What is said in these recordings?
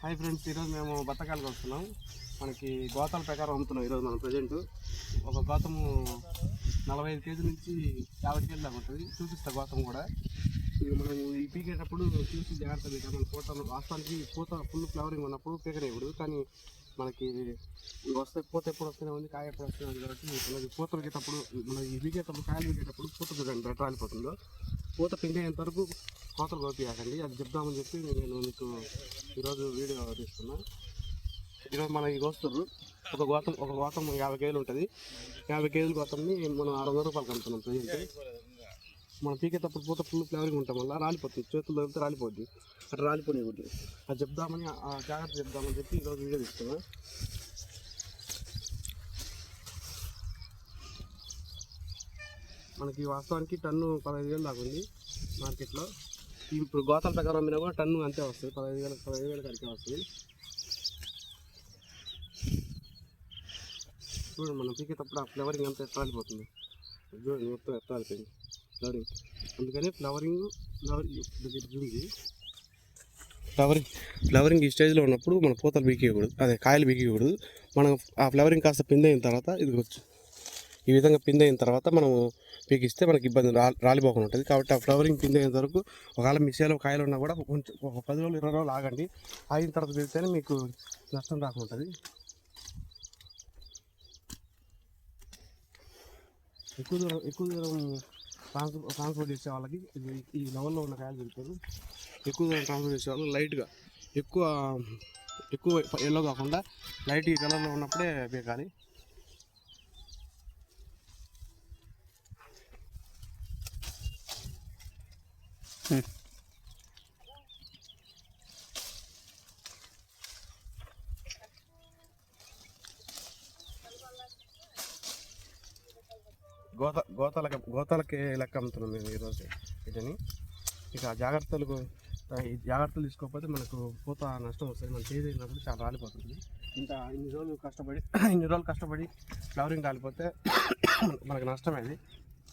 Hi friends, ఈరోజు మేము బత్తకాయలకు వస్తున్నాం. మనకి గోతాల ప్రకారం అమ్ముతున్నాం. ఈరోజు మనం ప్రజెంట్ ఒక గోతము 45 కేజీల నుంచి 50 కేజీల దాకా ఉంటుంది. చూపిస్తా గోతం కూడా. ఇక మనం ఈ పీకేటప్పుడు చూసి జాగ్రత్తగా మన పూత వాస్తవానికి పూత ఫుల్ ఫ్లవరింగ్ ఉన్నప్పుడు పీకనేప్పుడు, కానీ మనకి వస్తే పూత ఎప్పుడు వస్తూనే ఉంది, కాయ ఎప్పుడు వస్తూనే ఉంది. కాబట్టి మనకి పూత పీకేటప్పుడు మనం ఈ పీకేటప్పుడు కాయలు పీకేటప్పుడు పూత చూడండి బెటర్ రాలిపోతుందో. పూత పిండేంత వరకు కోతలు కోపియాకండి, అది చెప్దామని చెప్పి నేను మీకు ఈరోజు వీడియో తీస్తున్నా. ఈరోజు మన ఈ కోస్తున్నారు ఒక గోతం 50 కేజీలు ఉంటుంది. 50 కేజీల గోతంని మనం 600 రూపాయలు అమ్ముతున్నాం ప్రజెంట్. మనం పీకేటప్పుడు పూత ఫుల్ ఫ్లేవరింగ్ ఉండటం వల్ల రాలిపోతుంది, చేతులు తగిలితే రాలిపోద్ది, అట్లా రాలిపోనివ్వద్దు. అది చెప్దామని జాగ్రత్త చెప్దామని చెప్పి ఈరోజు వీడియో తీస్తున్నా. మనకి వాస్తవానికి టన్ను 15,000 దాకా ఉంది మార్కెట్లో. ఇప్పుడు గోతాల ప్రకారం అమ్మినా కూడా టన్ను అంతే వస్తుంది, 15,000 కడికే వస్తుంది. చూడండి, మనం పీకేటప్పుడు ఆ ఫ్లవరింగ్ అంతా ఎత్తాలిపోతుంది. చూడండి, మొత్తం ఎత్తాలిపోయింది ఫ్లవరింగ్. అందుకని ఫ్లవరింగ్ ఈ స్టేజ్లో ఉన్నప్పుడు మన పూతలు పీకేయకూడదు, అదే కాయలు పీకేయకూడదు. మనం ఆ ఫ్లవరింగ్ కాస్త పిండి అయిన తర్వాత ఇదిగొచ్చు ఈ విధంగా పిండి అయిన తర్వాత మనం పీకిస్తే మనకి ఇబ్బంది రాలిపోకుండా ఉంటుంది. కాబట్టి ఆ ఫ్లవరింగ్ పిండి అయినంత వరకు ఒకవేళ మీ చేలో కాయలు ఉన్నా కూడా కొంచెం ఒక 10 రోజులు 20 రోజులు ఆగండి. ఆగిన తర్వాత పెడితేనే మీకు నష్టం రాకుంటుంది. ఎక్కువ దూరం ట్రాన్స్పోర్ట్ చేసే వాళ్ళకి ఈ లెవెల్లో ఉన్న కాయలు దొరుకుతారు. ఎక్కువ దూరం ట్రాన్స్పోర్ట్ చేసే వాళ్ళు లైట్గా ఎక్కువ ఎల్లో కాకుండా లైట్ ఈ కలర్లో ఉన్నప్పుడే పీకాలి. గోతాలకి లెక్క అమ్ముతున్నాం మేము ఈరోజు వీటిని. ఇక జాగ్రత్తలు తీసుకోకపోతే మనకు పూత నష్టం వస్తుంది. మనం చేసి అయినప్పుడు చాలా రాలిపోతుంది. ఇంకా ఇన్ని రోజులు కష్టపడి ఫ్లవరింగ్ రాలిపోతే మనకు నష్టమేది.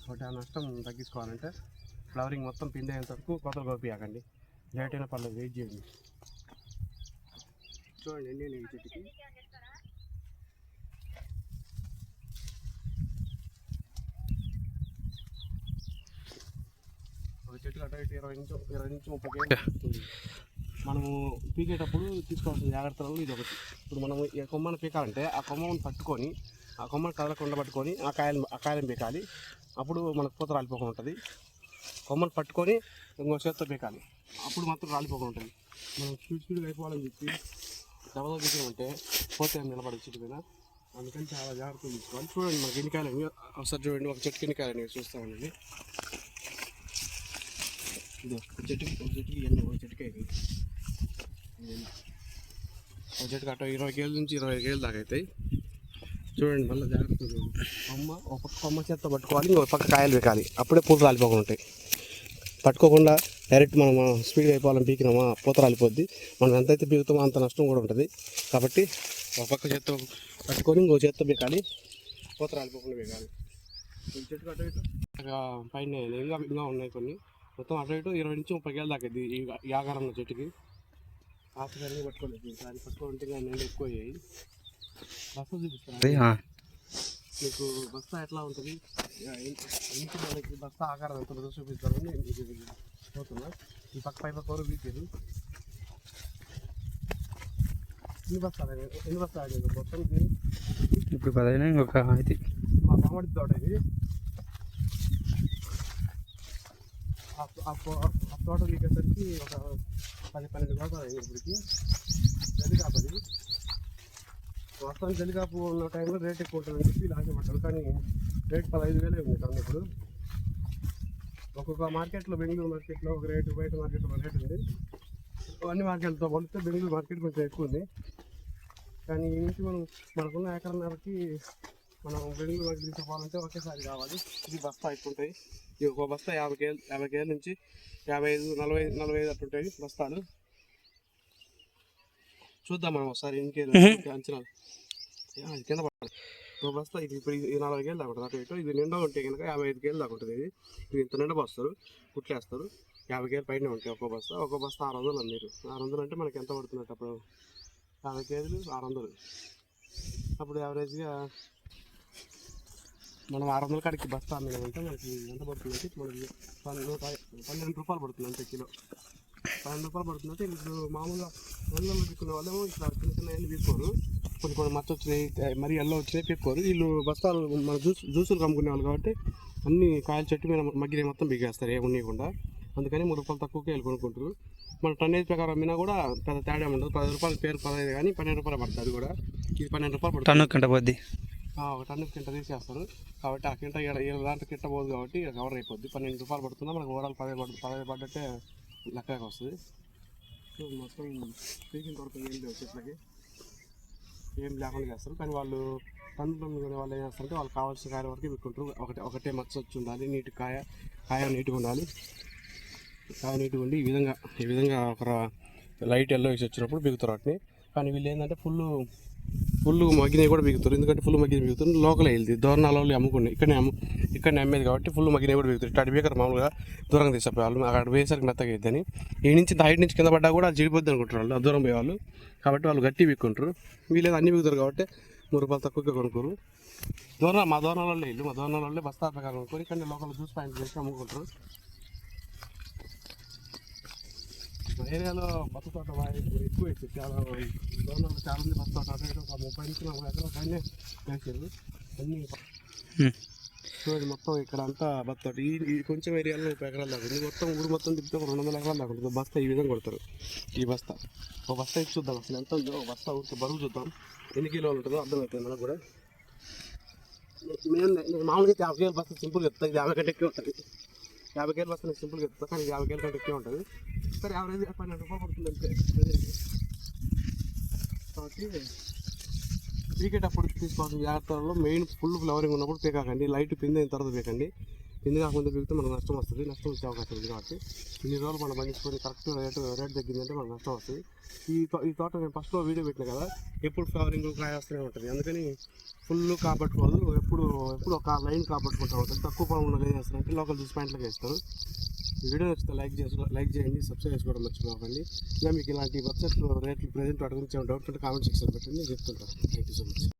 ఒకటి ఆ నష్టం తగ్గించుకోవాలంటే ఫ్లవరింగ్ మొత్తం పిండి అయ్యేంత వరకు కోతలు కోపియాకండి. లేట్ అయినా పర్లేదు, వెయిట్ చేయండి. చూడండి ఎన్ని ఈ చెట్టుకి. ఒక చెట్టుకి అటు ఇటు 20 నుంచి 30 కేజీలు. మనము పీకేటప్పుడు తీసుకోవాల్సిన జాగ్రత్తలు ఇది ఒకటి. ఇప్పుడు మనం ఈ కొమ్మను పీకాలంటే ఆ కొమ్మను పట్టుకొని ఆ కొమ్మను కదలకుండా పట్టుకొని ఆ కాయలను పీకాలి. అప్పుడు మనకు పూత రాలిపోకుండా ఉంటుంది. కొమ్మను పట్టుకొని ఇంకో చేత్తో పీకాలి, అప్పుడు మాత్రం రాలిపోకుండా ఉంటుంది. మనం స్పీడ్గా అయిపోవాలని చెప్పి డబ్బలో పీకామంటే పూత ఏం నిలబడదు చెట్టు మీద. అందుకని చాలా జాగ్రత్తలు తీసుకోవాలి. చూడండి మనకి ఎన్ని కాయలు ఒకసారి చూడండి, ఒక చెట్టుకి ఎన్ని కాయలు అనేవి చూస్తామండి. ఇది ఒక చెట్టుకి ఇవన్నీ ఒక చెట్టుకి అవి ఒక చెట్టుకి అటు 20 కేజీల నుంచి 25 కేజీల దాకా అవుతాయి. చూడండి, మళ్ళీ జాగ్రత్తగా ఒక పక్క కొమ్మ చేత్తో పట్టుకోవాలి, ఇంకొక పక్క కాయలు పీకాలి, అప్పుడే పూత రాలిపోకుండా ఉంటాయి. పట్టుకోకుండా డైరెక్ట్ మనం స్పీడ్గా అయిపోవాలని పీకినామా పూత రాలిపోద్ది. మనం ఎంతైతే పీకుతామో అంత నష్టం కూడా ఉంటుంది. కాబట్టి ఒక పక్క చేత్తో పట్టుకొని ఇంకో చేత్తో పీకాలి, పూత రాలిపోకుండా పీకాలి. ఈ చెట్టు అటు ఇటు పైన ఇంకా ఉన్నాయి కొన్ని. మొత్తం అటు ఇటు 20 నుంచి 30 కేజీలు దాకా ఈ ఆకారం ఉన్న చెట్టుకి. ఆకులన్నీ పట్టుకోలేదు, అది పట్టుకుంటే నీళ్ళు ఎక్కువ అయ్యాయి. బస్తా చూపిస్తాను మీకు. బస్తా ఎట్లా ఉంటుంది, ఇంటి మనకి బస్తా ఆకారం ఎంత ఉంటుందో చూపిస్తారని నేను పోతున్నా. ఈ పక్క పై పక్క వరకు వీపారు. ఎన్ని బస్తాలు మొత్తం ఇప్పుడు 15 ఇంకొక అయితే మా మామిడి తోట ఇది. ఆ తోట వీకేసరికి ఒక 10-12 గోతాలు అయింది ఇప్పటికి. జల్లికాపు అది. వాస్తవానికి జల్లికాపు ఉన్న టైంలో రేట్ ఎక్కువ ఉంటుందని చెప్పి ఆశపడ్డాను, కానీ రేట్ 15,000 ఉంది టన్ను. ఇప్పుడు ఒక్కొక్క మార్కెట్లో, బెంగళూరు మార్కెట్లో ఒక రేటు, బయట మార్కెట్లో ఒక రేటు ఉంది. అన్ని మార్కెట్లతో పోలిస్తే బెంగళూరు మార్కెట్ కొంచెం ఎక్కువ ఉంది. కానీ ఈ నుంచి మనకున్న ఎకరన్నరకి మనం బెంగళూరు మార్కెట్ తీసుకోవాలంటే ఒకేసారి కావాలి. ఇది బస్తా ఎక్కుంటాయి. ఇది ఒక బస్తా 50 కేజీల నుంచి 55, 45 అట్లుంటాయి బస్తాలు. చూద్దాం మనం ఒకసారి అంచనాలు కింద పడాలి. ఒక బస్తా ఇది ఇప్పుడు 40 కేజీలు దాకా ఉంటుంది అటు ఇటు. ఇది నిండా ఉంటే కనుక 55 కేజీలు దాకా ఉంటుంది. ఇది ఇంత నిండా పోస్తారు, కుట్లేస్తారు. 50 కేజీలు పైన ఉంటాయి ఒక్కో బస్తా 600 అమ్మారు. 600 అంటే మనకి ఎంత పడుతున్నట్టు అప్పుడు 50 కేజీలు 600. అప్పుడు యావరేజ్గా మనం 600 కాడికి బస్తా అమ్మినామంటే మనకి ఎంత పడుతుందంటే మనకి 12 రూపాయలు పడుతుంది అంతే కిలో. 12 రూపాయలు పడుతుందంటే ఇప్పుడు మామూలుగా ఎల్లో తీసుకునే వాళ్ళేమో ఇట్లా చిన్న చిన్న ఎన్ని తీసుకోరు, కొన్ని మచ్చ వచ్చినాయి మరి ఎల్లో వచ్చినాయి పెట్టుకోరు. వీళ్ళు బస్తాలు మన జ్యూసులు అమ్ముకునే వాళ్ళు కాబట్టి అన్ని కాయల చెట్టు మీద మగ్గిన మొత్తం బిగేస్తారు ఏమున్నాయకుండా. అందుకని 3 రూపాయలు తక్కువకి వెళ్ళి కొనుక్కుంటారు. మన టన్నేజ్ ప్రకారం అమ్మినా కూడా పెద్ద తేడా ఉండదు. 10 రూపాయలు పేరు 15 కానీ 12 రూపాయలు పడుతుంది. అది కూడా ఇది 12 రూపాయలు పడుతుంది. టన్ను కంట పోద్ది. ఒక టన్ను కింట తీసేస్తారు కాబట్టి ఆ కింట దాంట్లో కింట పోదు కాబట్టి కవర్ అయిపోద్ది. 12 రూపాయలు పడుతుందా మనకు ఓవరాల్ 15 పడ్డట్టే లెక్కగా వస్తుంది. సో మొత్తం పీకిన కొరకు ఏం లేవు చెట్లకి, ఏం లేకుండా చేస్తారు. కానీ వాళ్ళు టన్నులు కొనే వాళ్ళు ఏం చేస్తారంటే వాళ్ళు కావాల్సిన కాయ వరకు పెట్టుకుంటారు. ఒకటే మచ్చ వచ్చి ఉండాలి, నీటి కాయ నీట్గా ఉండాలి. కాయ నీట్గా ఉండి ఈ విధంగా ఒక లైట్ ఎల్లో వేసి వచ్చినప్పుడు బిగుతారు వాటిని. కానీ వీళ్ళు ఏంటంటే ఫుల్ మగ్గినవి కూడా బిగుతారు. ఎందుకంటే ఫుల్ మగ్గినవి బిగుతారు లోకల్ వెళ్తుంది. దూరణాలలో అమ్ముకున్నాయి ఇక్కడనే అమ్మేది కాబట్టి ఫుల్ మగ్గినవి కూడా బిగుతారు. ఇట్లా బీకర్ మామూలుగా దూరంగా తీసేపోయేవాళ్ళు, అక్కడ వేసరికి మెత్తగా అయిద్దని. ఈ నుంచి హైట్ నుంచి కింద పడ్డా కూడా అది చెడిపోద్ది అనుకుంటారు వాళ్ళు, దూరం పోయేవాళ్ళు. కాబట్టి వాళ్ళు గట్టి బిక్కుంటారు. వీళ్ళు అన్ని బిగుతారు కాబట్టి 3 రూపాయలు తక్కువగా కొనుక్కోరు. మా దూరణాలలో బస్తా ప్రకారం కొనుక్కొని ఇక్కడ లోకల్ జ్యూస్ పాయింట్ చేసి అమ్ముకుంటారు. ఏరియాలో బత్త తోట ఎక్కువ వేసి చాలా దూరంలో చాలా మంది బత్త తోట ఒక 30 నుంచి 40 ఎకరాల పైన వేసారు అన్ని. సో ఇది మొత్తం ఇక్కడ అంతా బత్త తోట. ఈ కొంచెం ఏరియాలో 30 ఎకరాలు దాకా ఉంది. మొత్తం ఊరు మొత్తం తిప్పితే ఒక 200 ఎకరాలు దాకా ఉంటుంది. బస్తా ఈ విధంగా కొడతారు. ఈ బస్తా ఒక బస్తా ఇచ్చి చూద్దాం అసలు ఎంత ఉందో. ఒక బస్తా ఊరికి బరువు చూద్దాం ఎన్ని కిలోలు ఉంటుందో అర్థమవుతుంది మనకు కూడా. నేను మామూలుగా 50 కేజీల బస్తా సింపుల్గా చెప్తాను, 50 కంటే ఎక్కువ ఉంటుంది. 50 కేజీల బస్తా సింపుల్గా చెప్తాను, కానీ 50 కేజీల కంటే ఎక్కువ ఉంటుంది. సరే యావరేజ్ 12 రూపాయలు పడుతుంది అంతే. కాబట్టి పీకేటప్పుడు తీసుకోవాల్సిన జాగ్రత్తలలో మెయిన్ ఫుల్ ఫ్లవరింగ్ ఉన్నప్పుడు పీకాకండి. లైట్ పిండి అయిన తర్వాత పీకండి. పిండి కాకుండా పీకితే మనకు నష్టం వస్తుంది, నష్టం వచ్చే అవకాశం ఉంది. కాబట్టి ఇన్ని రోజులు మనం పండించుకొని కరెక్ట్ రేట్ తగ్గిందంటే మనకు నష్టం వస్తుంది. ఈ తోట నేను ఫస్ట్లో వీడియో పెట్టిన కదా, ఎప్పుడు ఫ్లవరింగ్ కాయ వస్తూనే ఉంటుంది. అందుకని ఫుల్ కాపాడుకోదు, ఎప్పుడు ఒక లైన్ కాపాడుకుంటూ ఉంటుంది. తక్కువ పొలం ఉన్నది ఏం చేస్తారంటే లోకల్ జ్యూస్ పాయింట్లోకి వేస్తారు. ఈ వీడియో నచ్చితే లైక్ చేయండి, సబ్స్క్రైబ్ చేసుకోవడం మర్చిపోకండి. ఇంకా మీకు ఇలాంటి వెబ్సైట్ రేట్లు ప్రజెంట్ వాటి గురించి ఏమైనా డౌట్ ఉంటే కామెంట్ సెక్షన్ పెట్టండి, నేను చెప్తుంటాను. Thank you so much.